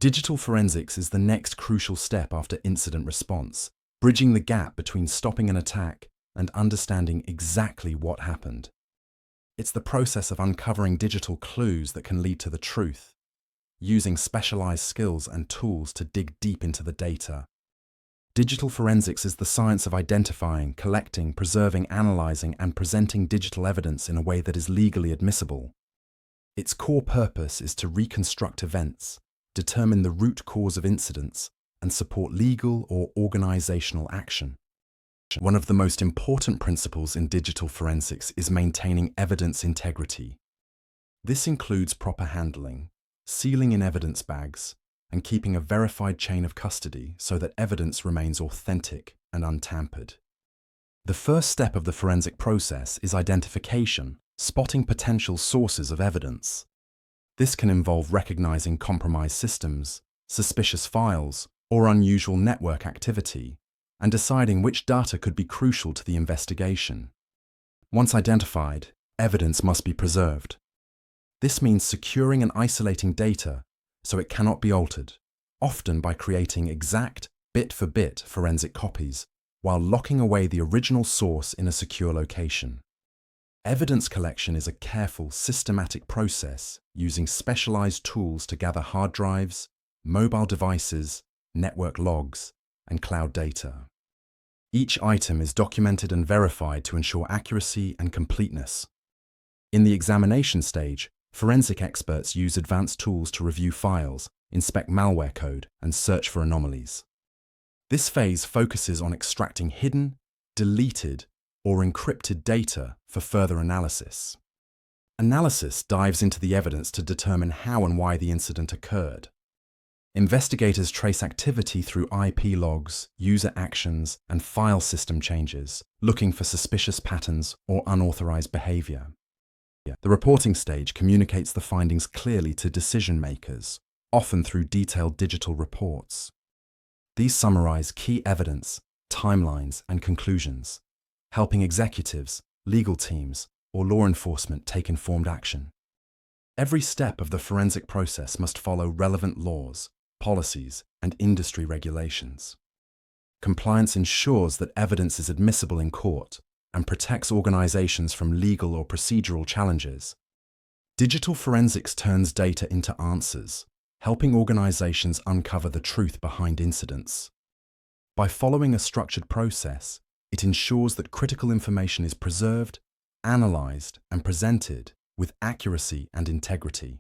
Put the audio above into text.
Digital forensics is the next crucial step after incident response, bridging the gap between stopping an attack and understanding exactly what happened. It's the process of uncovering digital clues that can lead to the truth, using specialized skills and tools to dig deep into the data. Digital forensics is the science of identifying, collecting, preserving, analyzing, and presenting digital evidence in a way that is legally admissible. Its core purpose is to reconstruct events, determine the root cause of incidents, and support legal or organizational action. One of the most important principles in digital forensics is maintaining evidence integrity. This includes proper handling, sealing in evidence bags, and keeping a verified chain of custody so that evidence remains authentic and untampered. The first step of the forensic process is identification, spotting potential sources of evidence. This can involve recognizing compromised systems, suspicious files, or unusual network activity, and deciding which data could be crucial to the investigation. Once identified, evidence must be preserved. This means securing and isolating data so it cannot be altered, often by creating exact, bit-for-bit forensic copies, while locking away the original source in a secure location. Evidence collection is a careful, systematic process using specialized tools to gather hard drives, mobile devices, network logs, and cloud data. Each item is documented and verified to ensure accuracy and completeness. In the examination stage, forensic experts use advanced tools to review files, inspect malware code, and search for anomalies. This phase focuses on extracting hidden, deleted, or encrypted data for further analysis. Analysis dives into the evidence to determine how and why the incident occurred. Investigators trace activity through IP logs, user actions, and file system changes, looking for suspicious patterns or unauthorized behavior. The reporting stage communicates the findings clearly to decision makers, often through detailed digital reports. These summarize key evidence, timelines, and conclusions, helping executives, legal teams, or law enforcement take informed action. Every step of the forensic process must follow relevant laws, policies, and industry regulations. Compliance ensures that evidence is admissible in court and protects organizations from legal or procedural challenges. Digital forensics turns data into answers, helping organizations uncover the truth behind incidents. By following a structured process, it ensures that critical information is preserved, analyzed, and presented with accuracy and integrity.